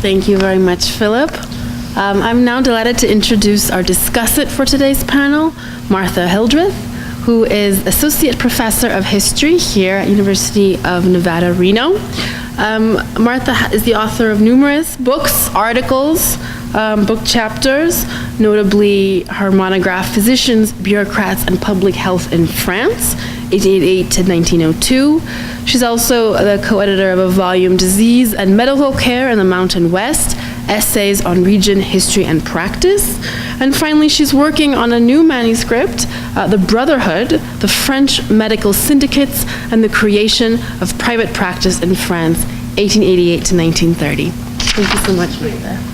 Thank you very much, Philip. I'm now delighted to introduce our discussant for today's panel, Martha Hildreth, who is Associate Professor of History here at University of Nevada, Reno. Martha is the author of numerous books, articles, book chapters, notably her monograph, Physicians, Bureaucrats, and Public Health in France, 1888 to 1902. She's also the co-editor of a volume, Disease and Medical Care in the Mountain West, Essays on Region, History, and Practice. And finally, she's working on a new manuscript, The Brotherhood, the French Medical Syndicates, and the Creation of Private Practice in France, 1888 to 1930. Thank you so much, Martha.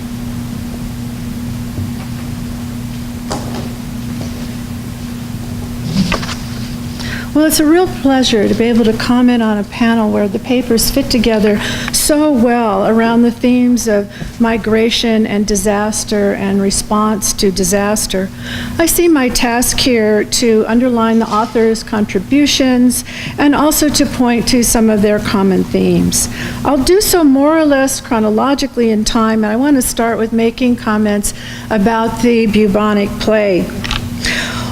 Well, it's a real pleasure to be able to comment on a panel where the papers fit together so well around the themes of migration and disaster and response to disaster. I see my task here to underline the authors' contributions and also to point to some of their common themes. I'll do so more or less chronologically in time, and I want to start with making comments about the bubonic plague.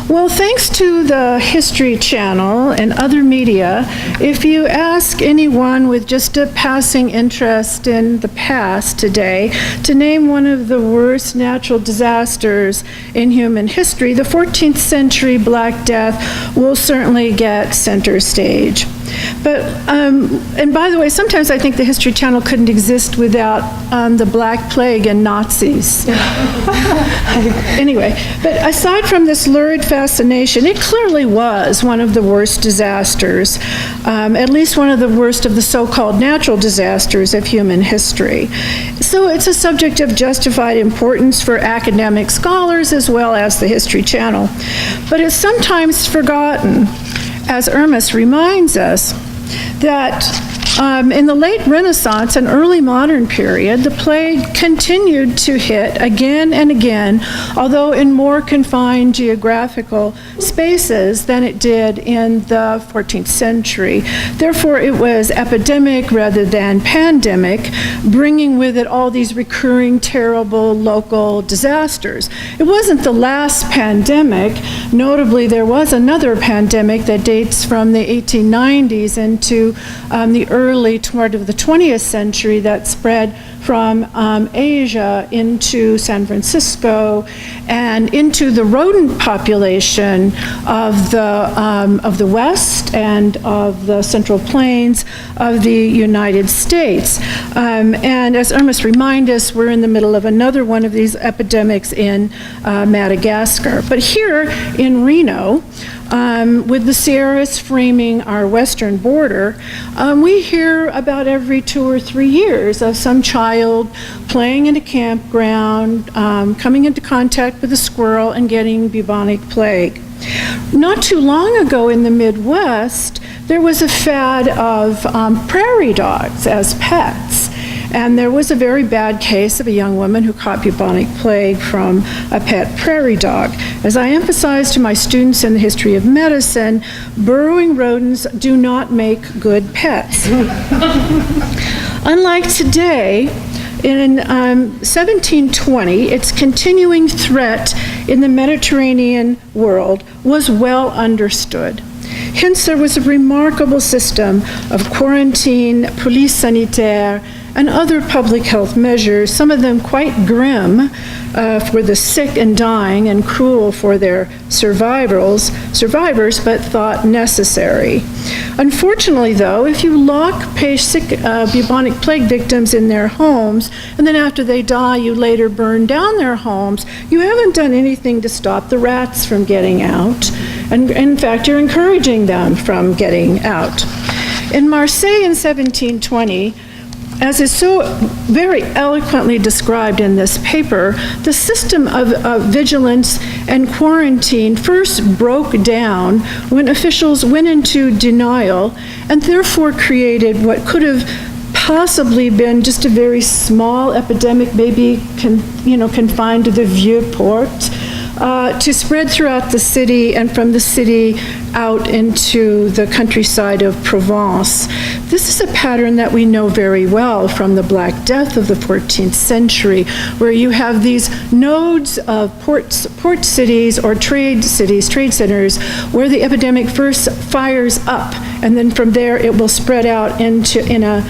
Well, thanks to the History Channel and other media, if you ask anyone with just a passing interest in the past today to name one of the worst natural disasters in human history, the 14th century Black Death will certainly get center stage. But, and by the way, sometimes I think the History Channel couldn't exist without the Black Plague and Nazis. Anyway, but aside from this lurid fascination, it clearly was one of the worst disasters, at least one of the worst of the so-called natural disasters of human history. So it's a subject of justified importance for academic scholars as well as the History Channel. But it's sometimes forgotten, as Ermis reminds us, that in the late Renaissance and early modern period, the plague continued to hit again and again, although in more confined geographical spaces than it did in the 14th century. Therefore, it was epidemic rather than pandemic, bringing with it all these recurring terrible local disasters. It wasn't the last pandemic. Notably, there was another pandemic that dates from the 1890s into the early part of the 20th century that spread from Asia into San Francisco and into the rodent population of the West and of the Central Plains of the United States. And as Ermis reminded us, we're in the middle of another one of these epidemics in Madagascar. But here in Reno, with the Sierras framing our western border, we hear about every 2 or 3 years of some child playing in a campground, coming into contact with a squirrel and getting bubonic plague. Not too long ago in the Midwest, there was a fad of prairie dogs as pets. And there was a very bad case of a young woman who caught bubonic plague from a pet prairie dog. As I emphasize to my students in the history of medicine, burrowing rodents do not make good pets. Unlike today, in 1720, its continuing threat in the Mediterranean world was well understood. Hence, there was a remarkable system of quarantine, police sanitaire, and other public health measures, some of them quite grim for the sick and dying and cruel for their survivors, but thought necessary. Unfortunately, though, if you lock sick bubonic plague victims in their homes, and then after they die, you later burn down their homes, you haven't done anything to stop the rats from getting out. And in fact, you're encouraging them from getting out. In Marseilles in 1720, as is so very eloquently described in this paper, the system of vigilance and quarantine first broke down when officials went into denial and therefore created what could have possibly been just a very small epidemic, maybe confined to the Vieux Port, to spread throughout the city and from the city out into the countryside of Provence. This is a pattern that we know very well from the Black Death of the 14th century, where you have these nodes of port cities or trade cities, trade centers, where the epidemic first fires up, and then from there it will spread out in a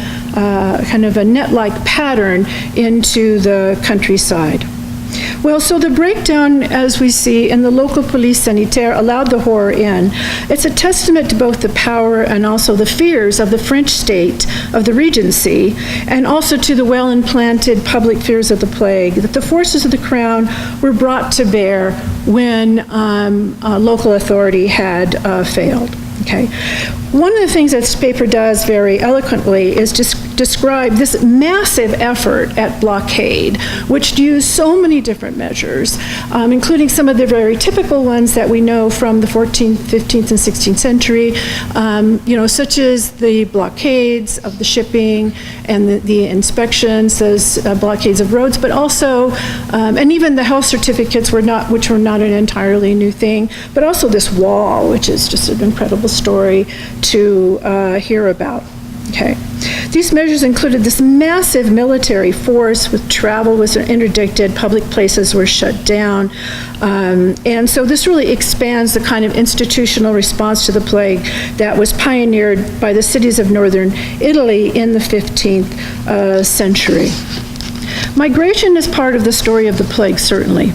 kind of a net-like pattern into the countryside. Well, so the breakdown, as we see in the local police sanitaire, allowed the horror in. It's a testament to both the power and also the fears of the French state, of the Regency, and also to the well-implanted public fears of the plague, that the forces of the crown were brought to bear when local authority had failed. Okay. One of the things that this paper does very eloquently is describe this massive effort at blockade, which used so many different measures, including some of the very typical ones that we know from the 14th, 15th, and 16th century, such as the blockades of the shipping and the inspections, those blockades of roads, but also, and even the health certificates which were not an entirely new thing, but also this wall, which is just an incredible story to hear about. Okay. These measures included this massive military force with travel was interdicted, public places were shut down, and so this really expands the kind of institutional response to the plague that was pioneered by the cities of northern Italy in the 15th century. Migration is part of the story of the plague, certainly.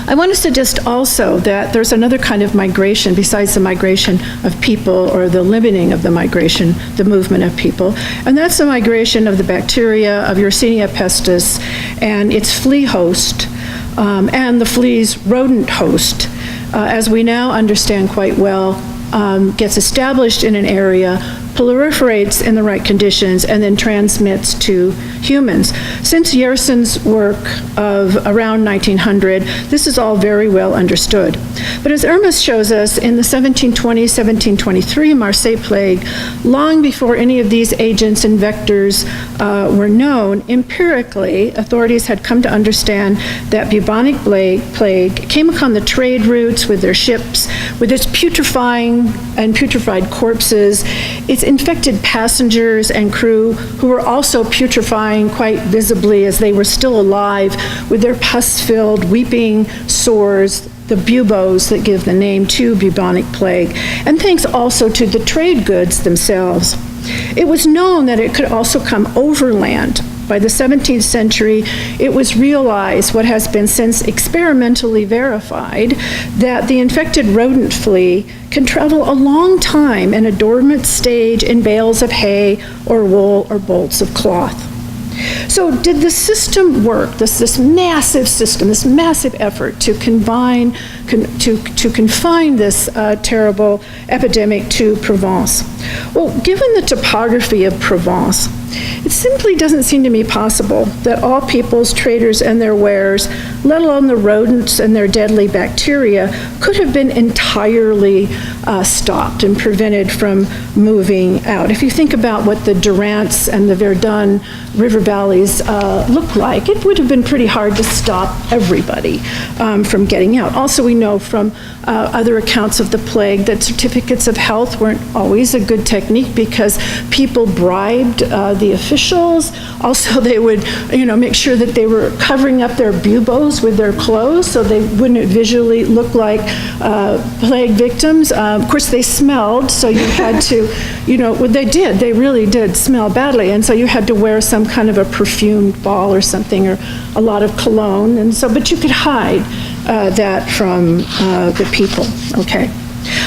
I want to suggest also that there's another kind of migration besides the migration of people or the limiting of the migration, the movement of people, and that's the migration of the bacteria, of Yersinia pestis, and its flea host, and the flea's rodent host, as we now understand quite well, gets established in an area, proliferates in the right conditions, and then transmits to humans. Since Yerson's work of around 1900, this is all very well understood. But as Hermes shows us, in the 1720-1723 Marseilles plague, long before any of these agents and vectors were known, empirically, authorities had come to understand that bubonic plague came upon the trade routes with their ships, with its putrefying and putrefied corpses, its infected passengers and crew who were also putrefying quite visibly as they were still alive with their pus-filled, weeping sores, the buboes that give the name to bubonic plague, and thanks also to the trade goods themselves. It was known that it could also come overland. By the 17th century, it was realized, what has been since experimentally verified, that the infected rodent flea can travel a long time in a dormant stage in bales of hay or wool or bolts of cloth. So did the system work, this massive system, this massive effort to confine this terrible epidemic to Provence? Well, given the topography of Provence, it simply doesn't seem to me possible that all peoples, traders, and their wares, let alone the rodents and their deadly bacteria, could have been entirely stopped and prevented from moving out. If you think about what the Durance and the Verdun river valleys look like, it would have been pretty hard to stop everybody from getting out. Also, we know from other accounts of the plague that certificates of health weren't always a good technique because people bribed the officials. Also, they would, make sure that they were covering up their buboes with their clothes so they wouldn't visually look like plague victims. Of course, they smelled, so you had to, what they did, they really did smell badly, and so you had to wear some kind of a perfumed ball or something, or a lot of cologne, and so, but you could hide that from the people, okay?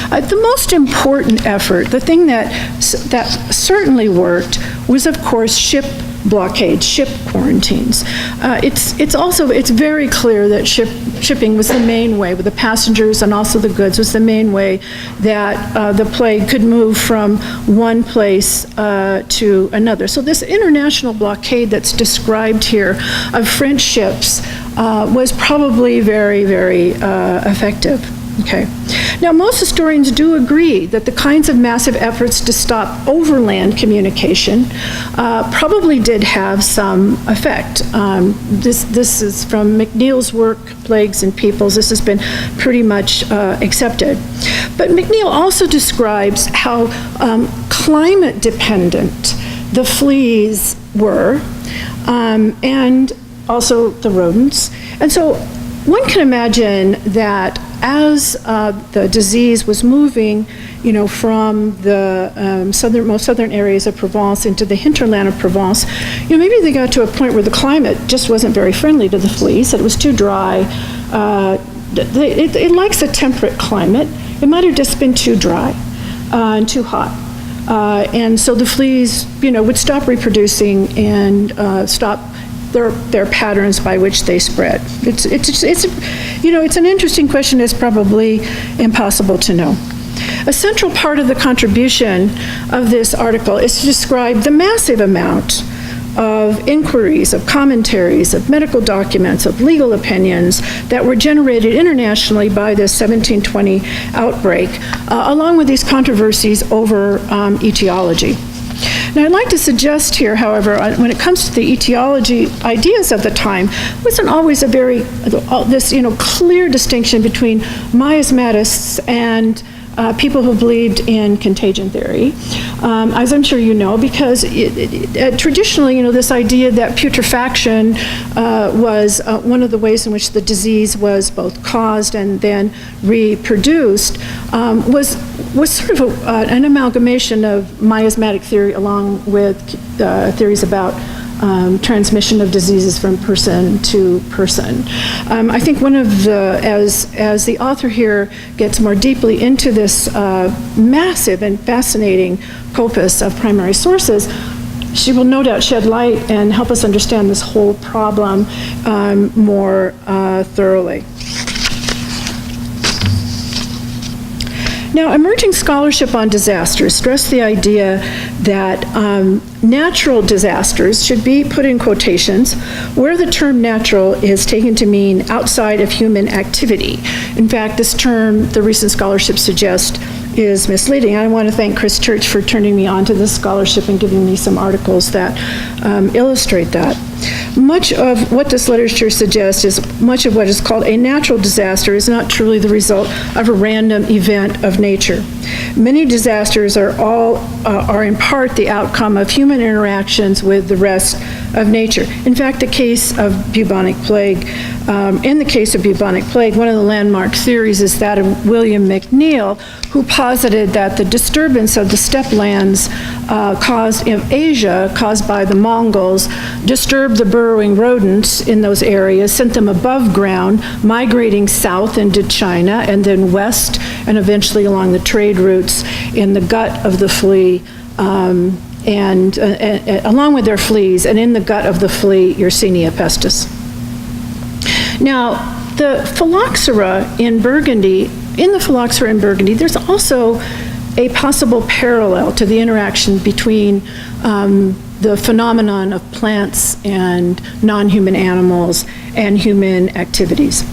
The most important effort, the thing that certainly worked, was of course ship blockades, ship quarantines. It's very clear that shipping was the main way, with the passengers and also the goods, was the main way that the plague could move from one place to another. So this international blockade that's described here of French ships was probably very, very effective. Okay. Now, most historians do agree that the kinds of massive efforts to stop overland communication probably did have some effect. This is from McNeill's work, Plagues and Peoples. This has been pretty much accepted. But McNeill also describes how climate dependent the fleas were, and also the rodents. And so one can imagine that as the disease was moving, from the most southern areas of Provence into the hinterland of Provence, maybe they got to a point where the climate just wasn't very friendly to the fleas, that it was too dry. It likes a temperate climate. It might have just been too dry and too hot. And so the fleas, would stop reproducing and stop their patterns by which they spread. It's an interesting question. It's probably impossible to know. A central part of the contribution of this article is to describe the massive amount of inquiries, of commentaries, of medical documents, of legal opinions that were generated internationally by this 1720 outbreak, along with these controversies over etiology. Now, I'd like to suggest here, however, when it comes to the etiology ideas of the time, wasn't always this clear distinction between miasmatists and people who believed in contagion theory, as I'm sure you know, because traditionally, this idea that putrefaction was one of the ways in which the disease was both caused and then reproduced was sort of an amalgamation of miasmatic theory along with theories about transmission of diseases from person to person. I think one of the, as the author here gets more deeply into this massive and fascinating corpus of primary sources, she will no doubt shed light and help us understand this whole problem more thoroughly. Now, emerging scholarship on disasters stressed the idea that natural disasters should be put in quotations where the term natural is taken to mean outside of human activity. In fact, this term, the recent scholarship suggests, is misleading. I want to thank Chris Church for turning me on to this scholarship and giving me some articles that illustrate that. Much of what this literature suggests is much of what is called a natural disaster is not truly the result of a random event of nature. Many disasters are in part the outcome of human interactions with the rest of nature. In fact, the case of bubonic plague, in the case of bubonic plague, one of the landmark theories is that of William McNeill, who posited that the disturbance of the steppe lands in Asia, caused by the Mongols, disturbed the burrowing rodents in those areas, sent them above ground, migrating south into China, and then west, and eventually along the trade routes in the gut of the flea, and along with their fleas, and in the gut of the flea, Yersinia pestis. Now, the phylloxera in Burgundy, there's also a possible parallel to the interaction between the phenomenon of plants and non-human animals and human activities.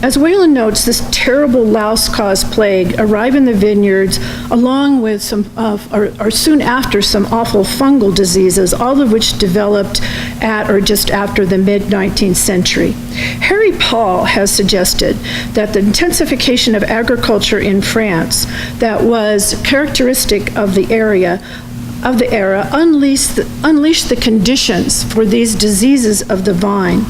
As Whalen notes, this terrible louse-caused plague arrived in the vineyards along with soon after some awful fungal diseases, all of which developed at or just after the mid-19th century. Harry Paul has suggested that the intensification of agriculture in France that was characteristic of the era unleashed the conditions for these diseases of the vine.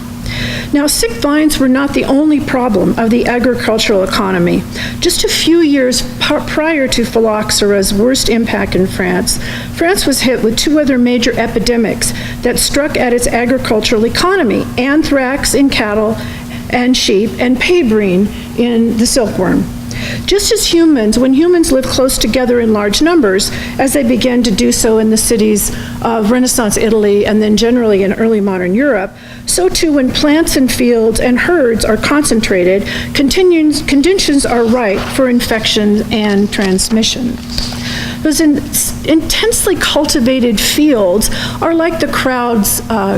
Now, sick vines were not the only problem of the agricultural economy. Just a few years prior to phylloxera's worst impact in France, France was hit with two other major epidemics that struck at its agricultural economy: anthrax in cattle and sheep, and pébrine in the silkworm. Just as when humans live close together in large numbers, as they began to do so in the cities of Renaissance Italy and then generally in early modern Europe, so too when plants and fields and herds are concentrated, conditions are ripe for infection and transmission. Those intensely cultivated fields are like the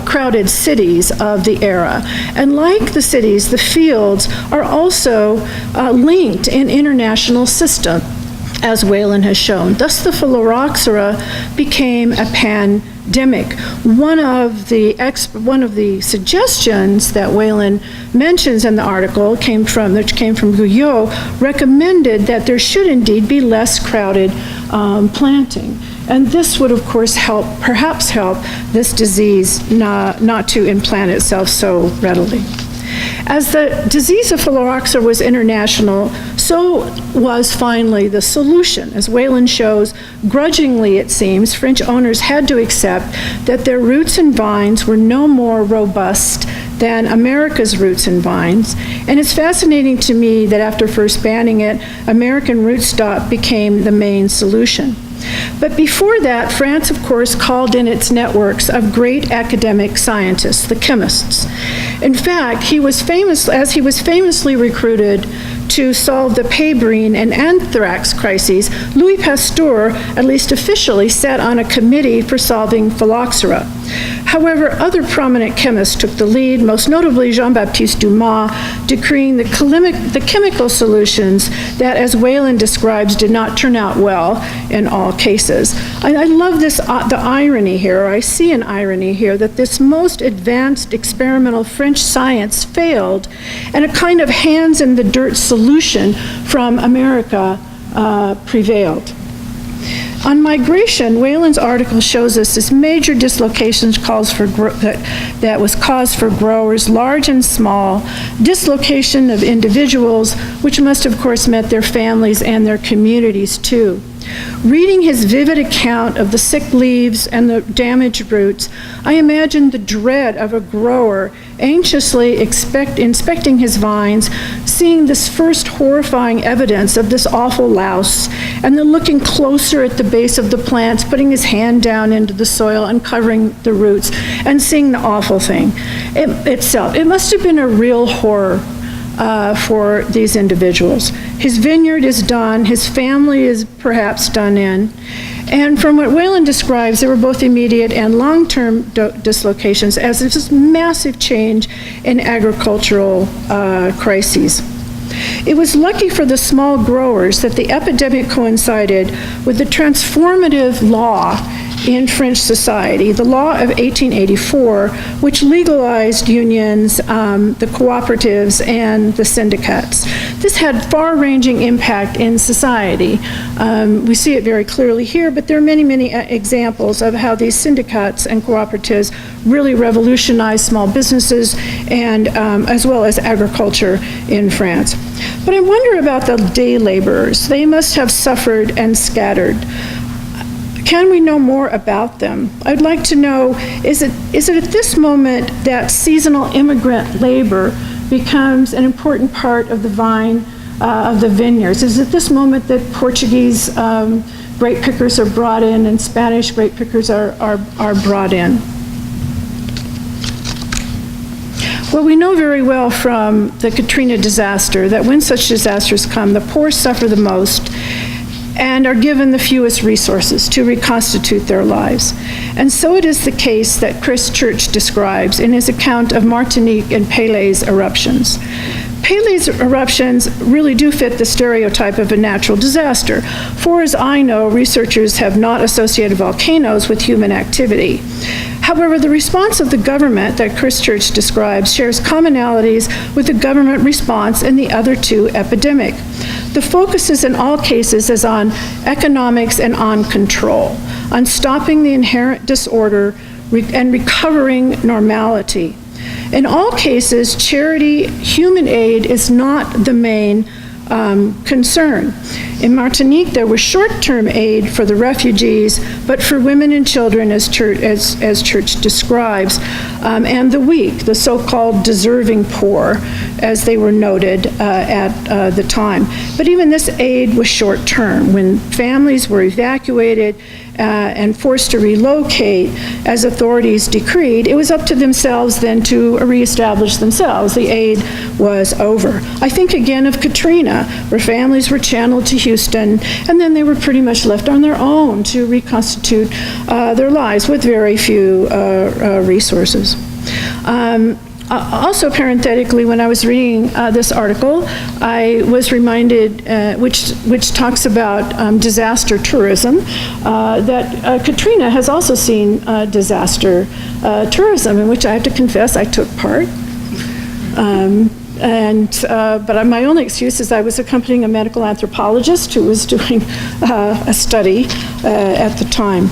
crowded cities of the era. And like the cities, the fields are also linked in international system, as Whalen has shown. Thus, the phylloxera became a pandemic. One of the suggestions that Whalen mentions in the article came from Guyot, recommended that there should indeed be less crowded planting. And this would, of course, perhaps help this disease not to implant itself so readily. As the disease of phylloxera was international, so was finally the solution. As Whalen shows, grudgingly it seems, French owners had to accept that their roots and vines were no more robust than America's roots and vines. And it's fascinating to me that after first banning it, American rootstock became the main solution. But before that, France, of course, called in its networks of great academic scientists, the chemists. In fact, he was famously recruited to solve the pébrine and anthrax crises, Louis Pasteur, at least officially, sat on a committee for solving phylloxera. However, other prominent chemists took the lead, most notably Jean-Baptiste Dumas, decreeing the chemical solutions that, as Whalen describes, did not turn out well in all cases. I love this, the irony here, or I see an irony here, that this most advanced experimental French science failed, and a kind of hands-in-the-dirt solution from America prevailed. On migration, Whalen's article shows us this major dislocation that was caused for growers, large and small, dislocation of individuals, which must of course meant their families and their communities too. Reading his vivid account of the sick leaves and the damaged roots, I imagine the dread of a grower anxiously inspecting his vines, seeing this first horrifying evidence of this awful louse, and then looking closer at the base of the plants, putting his hand down into the soil, uncovering the roots, and seeing the awful thing itself. It must have been a real horror for these individuals. His vineyard is done, his family is perhaps done in, and from what Whalen describes, there were both immediate and long-term dislocations as this massive change in agricultural crises. It was lucky for the small growers that the epidemic coincided with the transformative law in French society, the law of 1884, which legalized unions, the cooperatives, and the syndicates. This had far-ranging impact in society. We see it very clearly here, but there are many, many examples of how these syndicates and cooperatives really revolutionized small businesses and as well as agriculture in France. But I wonder about the day laborers. They must have suffered and scattered. Can we know more about them? I'd like to know, is it at this moment that seasonal immigrant labor becomes an important part of the of the vineyards? Is it this moment that Portuguese grape pickers are brought in and Spanish grape pickers are brought in? Well, we know very well from the Katrina disaster that when such disasters come, the poor suffer the most and are given the fewest resources to reconstitute their lives. And so it is the case that Chris Church describes in his account of Martinique and Pélé's eruptions. Pélé's eruptions really do fit the stereotype of a natural disaster, for as I know, researchers have not associated volcanoes with human activity. However, the response of the government that Chris Church describes shares commonalities with the government response in the other two epidemics. The focus is in all cases is on economics and on control, on stopping the inherent disorder and recovering normality. In all cases, charity, human aid is not the main concern. In Martinique, there was short-term aid for the refugees, but for women and children, as Church describes, and the weak, the so-called deserving poor, as they were noted at the time. But even this aid was short-term. When families were evacuated and forced to relocate, as authorities decreed, it was up to themselves then to reestablish themselves. The aid was over. I think again of Katrina, where families were channeled to Houston, and then they were pretty much left on their own to reconstitute their lives with very few resources. Also, parenthetically, when I was reading this article, I was reminded, which talks about disaster tourism, that Katrina has also seen disaster tourism, in which I have to confess I took part. But my only excuse is I was accompanying a medical anthropologist who was doing a study at the time.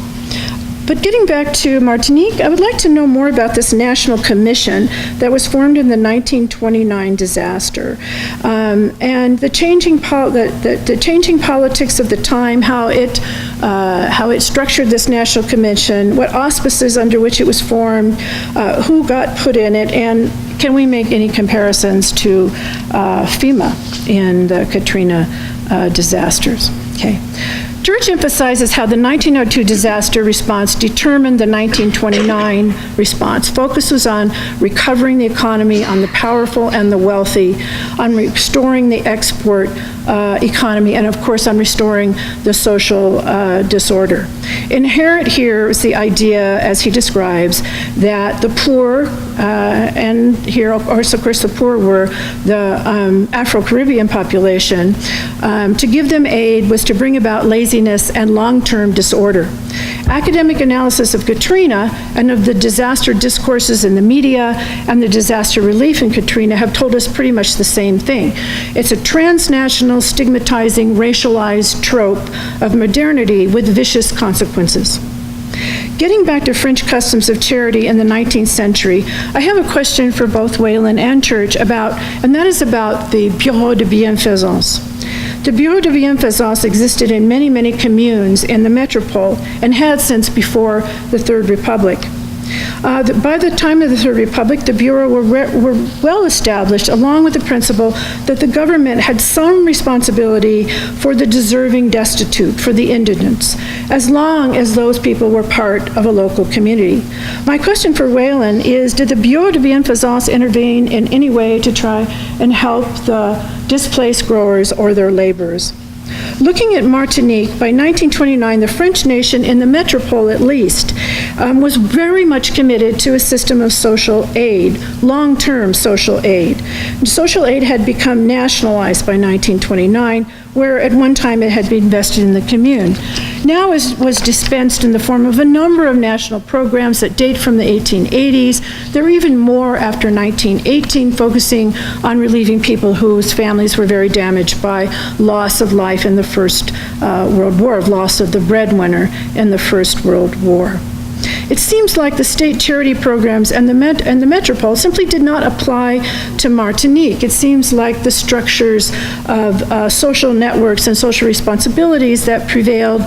But getting back to Martinique, I would like to know more about this national commission that was formed in the 1929 disaster, and the changing politics of the time, how it structured this national commission, what auspices under which it was formed, who got put in it, and can we make any comparisons to FEMA in the Katrina disasters? Okay. George emphasizes how the 1902 disaster response determined the 1929 response. Focus was on recovering the economy, on the powerful and the wealthy, on restoring the export economy, and of course on restoring the social disorder. Inherent here is the idea, as he describes, that the poor, and here of course the poor were the Afro-Caribbean population, to give them aid was to bring about laziness and long-term disorder. Academic analysis of Katrina and of the disaster discourses in the media and the disaster relief in Katrina have told us pretty much the same thing. It's a transnational, stigmatizing, racialized trope of modernity with vicious consequences. Getting back to French customs of charity in the 19th century, I have a question for both Whalen and Church about, and that is about the Bureau de Bienfaisance. The Bureau de Bienfaisance existed in many, many communes in the metropole and had since before the Third Republic. By the time of the Third Republic, the Bureau were well established, along with the principle that the government had some responsibility for the deserving destitute, for the indigents, as long as those people were part of a local community. My question for Whalen is, did the Bureau de Bienfaisance intervene in any way to try and help the displaced growers or their laborers? Looking at Martinique, by 1929, the French nation, in the metropole at least, was very much committed to a system of social aid, long-term social aid. Social aid had become nationalized by 1929, where at one time it had been invested in the commune. Now it was dispensed in the form of a number of national programs that date from the 1880s. There were even more after 1918, focusing on relieving people whose families were very damaged by loss of life in the First World War, of loss of the breadwinner in the First World War. It seems like the state charity programs and the metropole simply did not apply to Martinique. It seems like the structures of social networks and social responsibilities that prevailed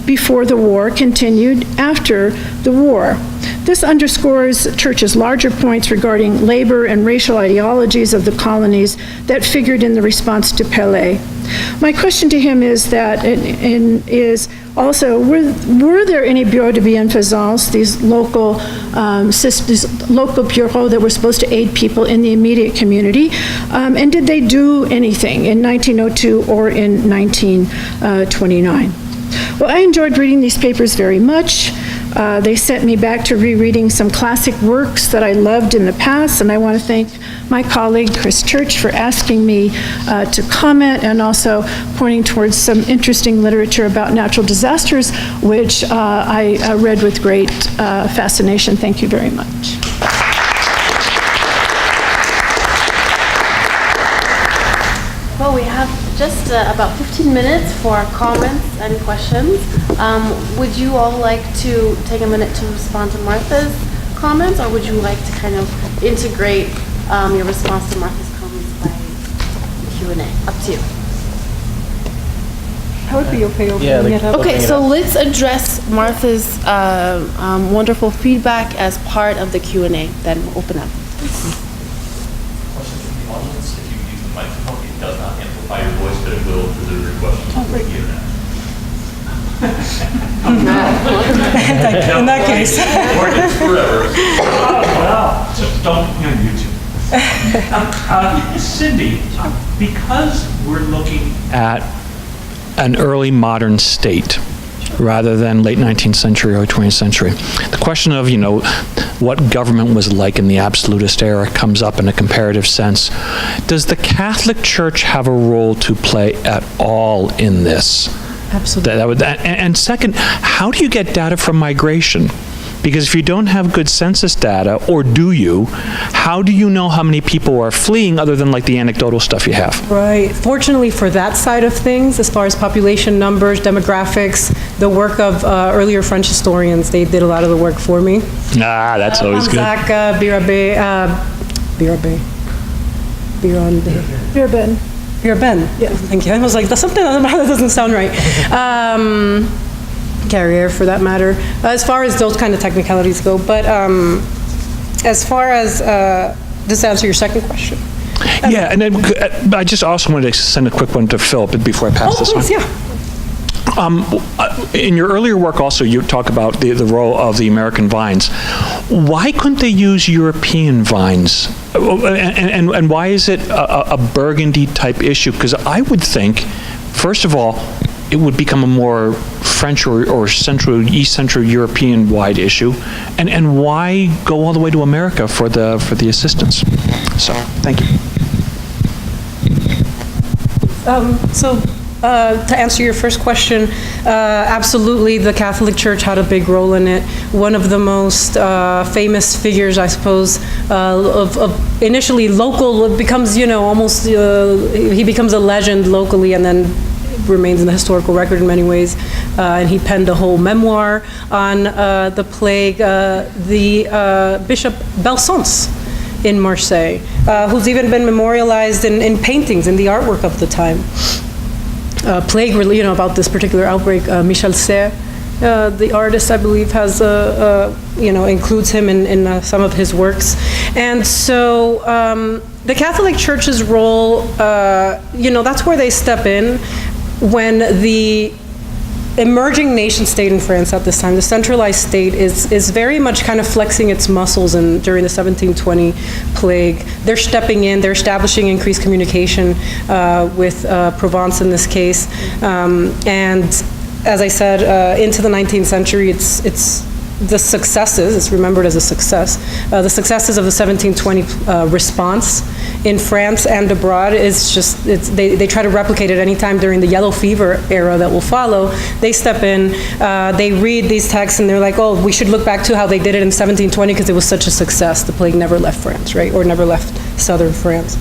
before the war continued after the war. This underscores Church's larger points regarding labor and racial ideologies of the colonies that figured in the response to Pelé. My question to him is that, is also, were there any Bureau de Bienfaisance, these local bureaux that were supposed to aid people in the immediate community, and did they do anything in 1902 or in 1929? Well, I enjoyed reading these papers very much. They sent me back to rereading some classic works that I loved in the past, and I want to thank my colleague Chris Church for asking me to comment and also pointing towards some interesting literature about natural disasters, which I read with great fascination. Thank you very much. Well, we have just about 15 minutes for comments and questions. Would you all like to take a minute to respond to Martha's comments, or would you like to kind of integrate your response to Martha's comments by Q&A? Up to you. I would be okay opening it up. Okay, so let's address Martha's wonderful feedback as part of the Q&A, then we'll open up. if it will, for the request of the internet. In that case. Or it's forever. Well, just don't be on YouTube. Cindy, because we're looking at an early modern state rather than late 19th century or 20th century, the question of, what government was like in the absolutist era comes up in a comparative sense. Does the Catholic Church have a role to play at all in this? Absolutely. And second, how do you get data from migration? Because if you don't have good census data, or do you, how do you know how many people are fleeing other than like the anecdotal stuff you have? Right. Fortunately for that side of things, as far as population numbers, demographics, the work of earlier French historians, they did a lot of the work for me. That's always good. Biraben. Yeah, thank you. I was like, that's something that doesn't sound right. Carrier, for that matter, as far as those kind of technicalities go. But as far as, does that answer your second question? Yeah, and then I just also wanted to send a quick one to Philip before I pass this please, one. yeah. In your earlier work also, you talk about the role of the American vines. Why couldn't they use European vines? And why is it a Burgundy type issue? Because I would think, first of all, it would become a more French or East Central European wide issue. And why go all the way to America for the assistance? So, thank you. To answer your first question, absolutely, the Catholic Church had a big role in it. One of the most famous figures, I suppose, of initially local, becomes, almost, he becomes a legend locally and then remains in the historical record in many ways. And he penned a whole memoir on the plague, the Bishop Belsunce in Marseilles, who's even been memorialized in paintings, in the artwork of the time. Plague, about this particular outbreak, Michel Serres, the artist, I believe, has, includes him in some of his works. And so the Catholic Church's role, that's where they step in when the emerging nation state in France at this time, the centralized state, is very much kind of flexing its muscles during the 1720 plague. They're stepping in, they're establishing increased communication with Provence in this case. And as I said, into the 19th century, it's the successes, it's remembered as a success, the successes of the 1720 response in France and abroad is just, they try to replicate it anytime during the yellow fever era that will follow. They step in, they read these texts, and they're like, oh, we should look back to how they did it in 1720 because it was such a success. The plague never left France, right? Or never left southern France.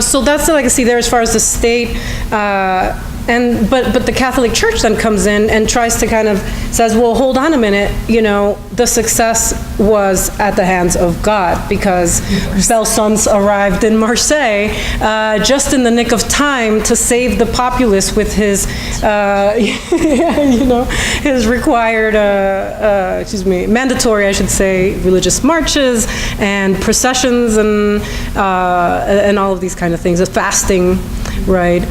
So that's the legacy there as far as the state. But the Catholic Church then comes in and tries to kind of says, well, hold on a minute, the success was at the hands of God, because Belsunce arrived in Marseille just in the nick of time to save the populace with his, his required, mandatory, I should say, religious marches and processions and all of these kind of things, fasting. Right,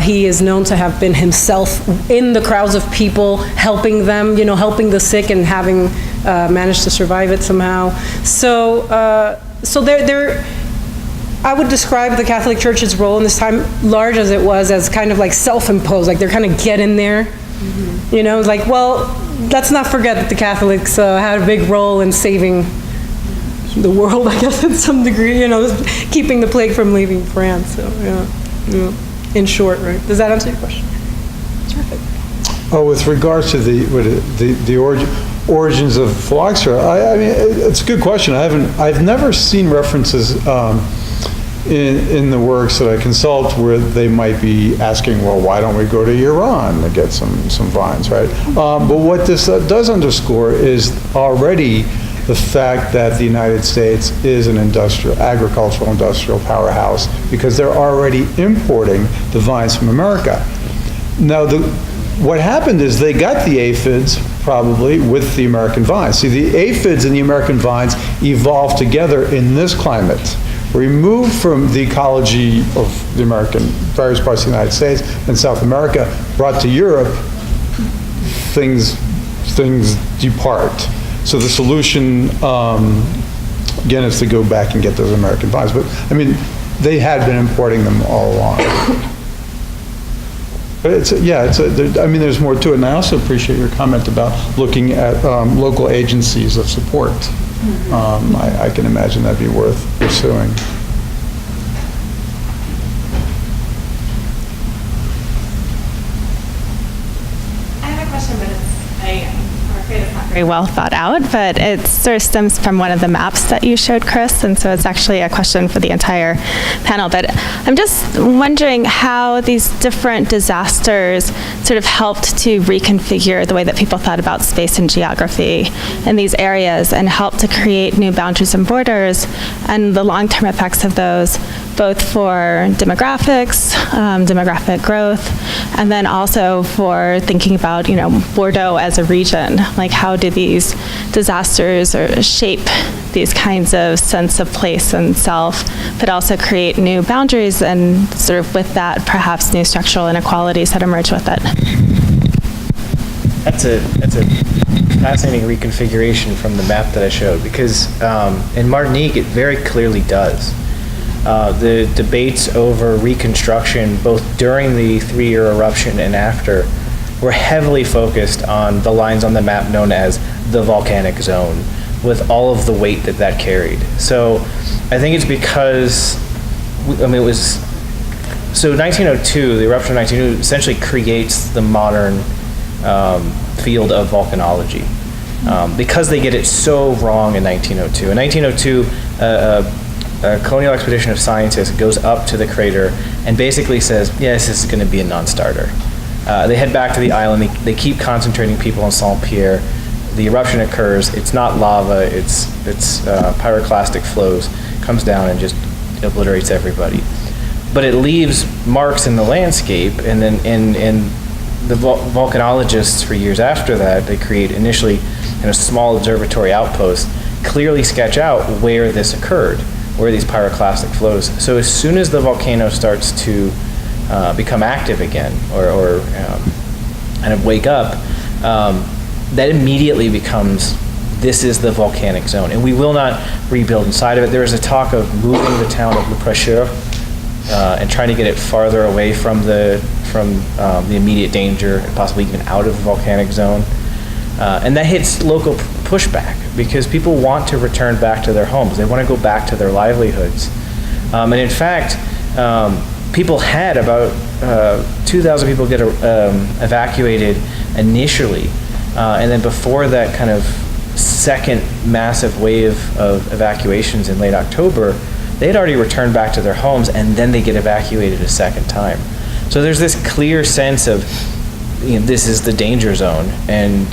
he is known to have been himself in the crowds of people, helping them, helping the sick, and having managed to survive it somehow. So I would describe the Catholic Church's role in this time, large as it was, as kind of like self-imposed, like they're kind of get in there, like, well, let's not forget that the Catholics had a big role in saving the world, I guess, in some degree, keeping the plague from leaving France. So, yeah. In short, right? Does that answer your question? Terrific. With regards to the origins of phylloxera, I mean, it's a good question. I've never seen references in the works that I consult where they might be asking, well, why don't we go to Iran to get some vines, right? But what this does underscore is already the fact that the United States is an agricultural industrial powerhouse, because they're already importing the vines from America. Now, what happened is they got the aphids probably with the American vines. See, the aphids and the American vines evolved together in this climate, We moved from the ecology of the various parts of the United States and South America, brought to Europe, things depart. So the solution, again, is to go back and get those American vines. But, I mean, they had been importing them all along. But I mean, there's more to it. And I also appreciate your comment about looking at local agencies of support. I can imagine that'd be worth pursuing. I have a question, but I'm afraid it's not very well thought out, but it sort of stems from one of the maps that you showed, Chris, and so it's actually a question for the entire panel. But I'm just wondering how these different disasters sort of helped to reconfigure the way that people thought about space and geography in these areas and helped to create new boundaries and borders and the long-term effects of those, both for demographics, demographic growth, and then also for thinking about, Bordeaux as a region. Like, how do these disasters shape these kinds of sense of place and self, but also create new boundaries and sort of with that, perhaps new structural inequalities that emerge with it? That's a fascinating reconfiguration from the map that I showed, because in Martinique, it very clearly does. The debates over reconstruction, both during the 3-year eruption and after, were heavily focused on the lines on the map known as the volcanic zone, with all of the weight that carried. So I think it's because, it was, so 1902, the eruption of 1902 essentially creates the modern field of volcanology, because they get it so wrong in 1902. In 1902, a colonial expedition of scientists goes up to the crater and basically says, yes, this is going to be a non-starter. They head back to the island. They keep concentrating people on Saint-Pierre. The eruption occurs. It's not lava. It's pyroclastic flows. Comes down and just obliterates everybody. But it leaves marks in the landscape. And then in the volcanologists for years after that, they create initially in a small observatory outpost, clearly sketch out where this occurred, where these pyroclastic flows. So as soon as the volcano starts to become active again, or kind of wake up, that immediately becomes, this is the volcanic zone, and we will not rebuild inside of it. There is a talk of moving the town of Le Prêcheur and trying to get it farther away from the immediate danger, and possibly even out of the volcanic zone. And that hits local pushback, because people want to return back to their homes. They want to go back to their livelihoods. And in fact, people had about 2,000 people get evacuated initially. And then before that kind of second massive wave of evacuations in late October, they had already returned back to their homes, and then they get evacuated a second time. So there's this clear sense of, this is the danger zone, and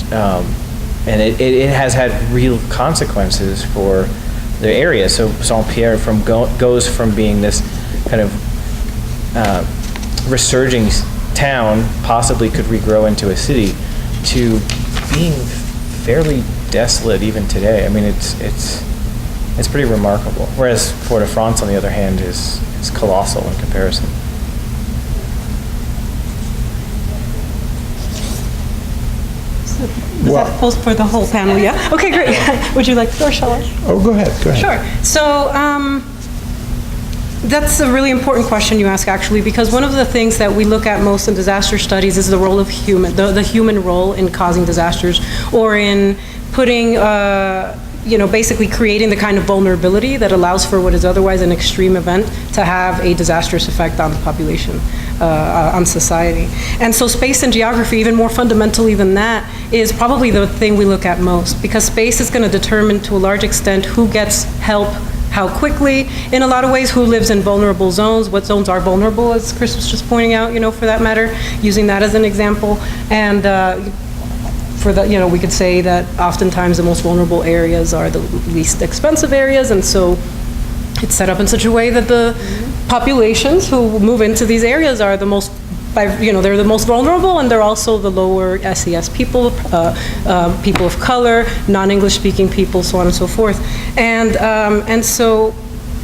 it has had real consequences for the area. So Saint-Pierre goes from being this kind of resurging town, possibly could regrow into a city, to being fairly desolate even today. I mean, it's pretty remarkable. Whereas Fort-de-France, on the other hand, is colossal in comparison. Is that post for the whole panel? Yeah. Okay, great. Would you like to, or shall I? Oh, go ahead. Sure. So that's a really important question you ask, actually, because one of the things that we look at most in disaster studies is the role of the human role in causing disasters, or in putting, basically creating the kind of vulnerability that allows for what is otherwise an extreme event to have a disastrous effect on the population, on society. And so space and geography, even more fundamentally than that, is probably the thing we look at most, because space is going to determine to a large extent who gets help, how quickly, in a lot of ways, who lives in vulnerable zones, what zones are vulnerable, as Chris was just pointing out, for that matter, using that as an example. And for the, we could say that oftentimes the most vulnerable areas are the least expensive areas, and so it's set up in such a way that the populations who move into these areas are the most, they're the most vulnerable, and they're also the lower SES people, people of color, non-English speaking people, so on and so forth. And so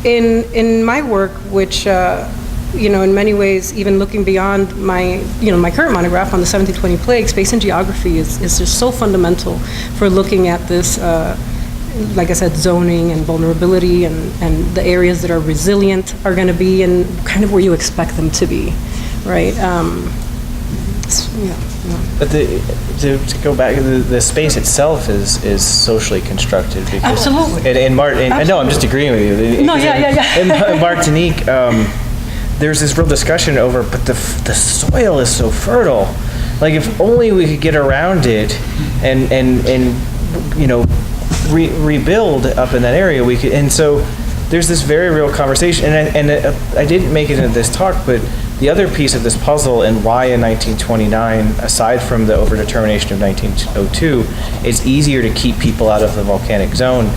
In my work, which, in many ways, even looking beyond my current monograph on the 1720 plague, space and geography is just so fundamental for looking at this, like I said, zoning and vulnerability and the areas that are resilient are going to be and kind of where you expect them to be, right? But to go back, the space itself is socially constructed. Because Absolutely. And no, I'm just agreeing with you. No, yeah. In Martinique, there's this real discussion over, but the soil is so fertile. Like, if only we could get around it and rebuild up in that area, we could. And so there's this very real conversation. And I didn't make it into this talk, but the other piece of this puzzle and why in 1929, aside from the overdetermination of 1902, it's easier to keep people out of the volcanic zone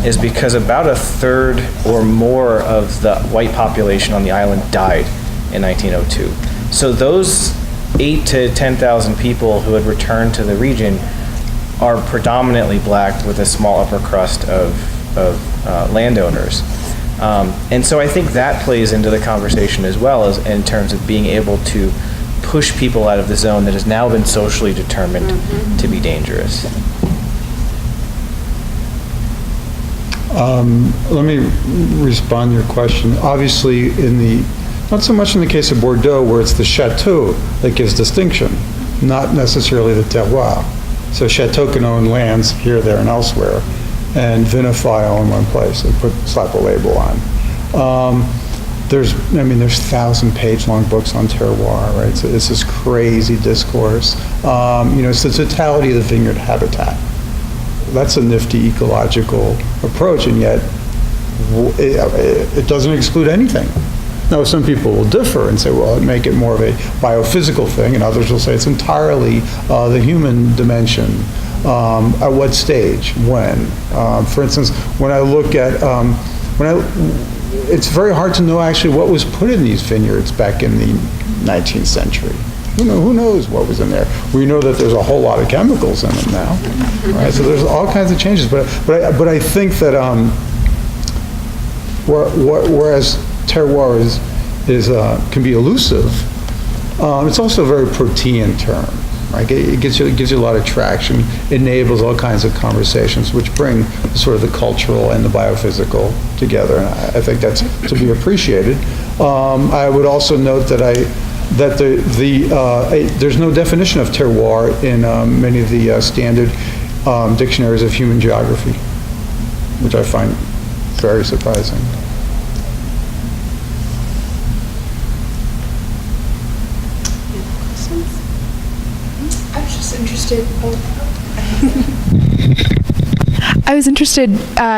is because about a third or more of the white population on the island died in 1902. So those 8,000 to 10,000 people who had returned to the region are predominantly black with a small upper crust of landowners. And so I think that plays into the conversation as well, as in terms of being able to push people out of the zone that has now been socially determined to be dangerous. Let me respond to your question. Obviously, not so much in the case of Bordeaux, where it's the chateau that gives distinction, not necessarily the terroir. So chateau can own lands here, there, and elsewhere, and vinify all in one place and slap a label on. There's 1,000-page long books on terroir, right? So it's this crazy discourse. It's the totality of the vineyard habitat. That's a nifty ecological approach, and yet it doesn't exclude anything. Now, some people will differ and say, well, it make it more of a biophysical thing, and others will say it's entirely the human dimension. At what stage? When? For instance, when I look at, it's very hard to know actually what was put in these vineyards back in the 19th century. Who knows what was in there? We know that there's a whole lot of chemicals in them now, right? So there's all kinds of changes. But I think that whereas terroir can be elusive, it's also a very protean term. Right? It gives you a lot of traction, enables all kinds of conversations, which bring sort of the cultural and the biophysical together. And I think that's to be appreciated. I would also note that there's no definition of terroir in many of the standard dictionaries of human geography, which I find very surprising. I was interested,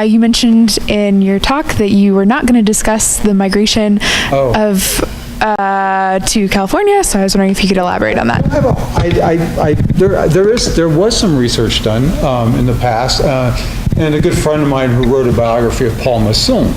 you mentioned in your talk that you were not going to discuss the migration to California, so I was wondering if you could elaborate on that. There was some research done in the past, and a good friend of mine who wrote a biography of Paul Masson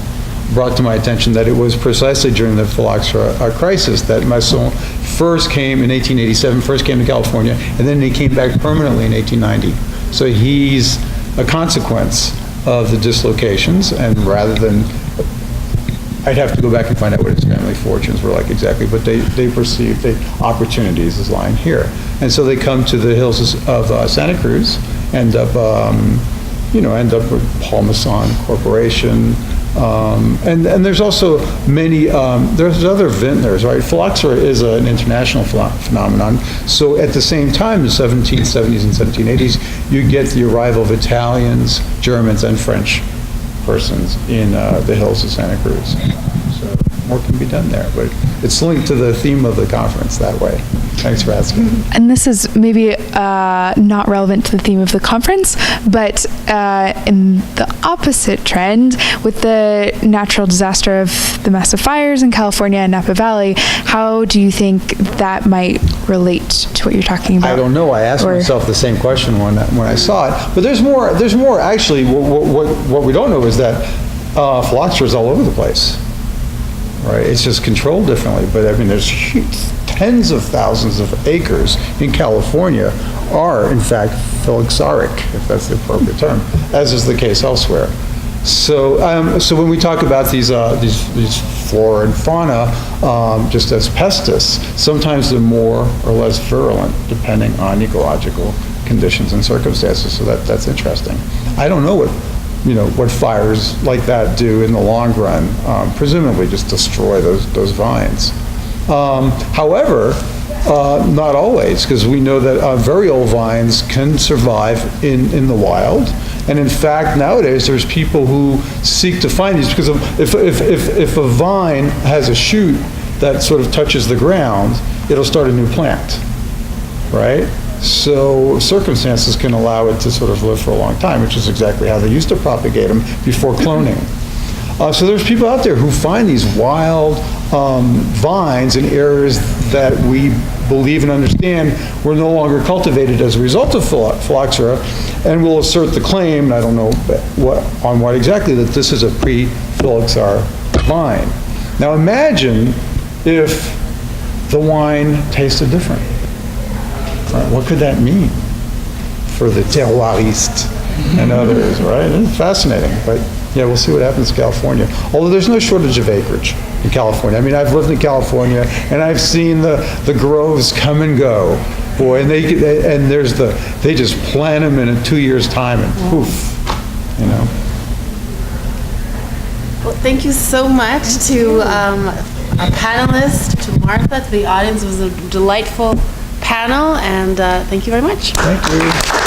brought to my attention that it was precisely during the phylloxera crisis that Masson first came in 1887, first came to California, and then he came back permanently in 1890. So he's a consequence of the dislocations, and rather than, I'd have to go back and find out what his family fortunes were like exactly, but they perceived the opportunities as lying here. And so they come to the hills of Santa Cruz, end up with Paul Masson Corporation, and there's also many, there's other vintners, right? Phylloxera is an international phenomenon. So at the same time, in the 1770s and 1780s, you get the arrival of Italians, Germans, and French persons in the hills of Santa Cruz. So more can be done there, but it's linked to the theme of the conference that way. Thanks for asking. And this is maybe not relevant to the theme of the conference, but in the opposite trend, with the natural disaster of the massive fires in California and Napa Valley, how do you think that might relate to what you're talking about? I don't know. I asked myself the same question when I saw it. But there's more actually. What we don't know is that phylloxera is all over the place. Right? It's just controlled differently. But I mean, there's tens of thousands of acres in California are, in fact, phylloxeric, if that's the appropriate term, as is the case elsewhere. So when we talk about these flora and fauna, just as pestis, sometimes they're more or less virulent depending on ecological conditions and circumstances. So that's interesting. I don't know what fires like that do in the long run. Presumably just destroy those vines. However, not always, because we know that very old vines can survive in the wild. And in fact, nowadays, there's people who seek to find these, because if a vine has a shoot that sort of touches the ground, it'll start a new plant, right? So circumstances can allow it to sort of live for a long time, which is exactly how they used to propagate them before cloning. So there's people out there who find these wild vines in areas that we believe and understand were no longer cultivated as a result of phylloxera, and will assert the claim, and I don't know what exactly, that this is a pre-phylloxera vine. Now imagine if the wine tasted different. Right, what could that mean for the terroiriste and others, right? It's fascinating, but yeah, we'll see what happens in California. Although there's no shortage of acreage in California. I mean, I've lived in California and I've seen the groves come and go. Boy, and they just plant them in 2 years' time and poof, Well, thank you so much to our panelists, to Martha, to the audience. It was a delightful panel, and thank you very much. Thank you.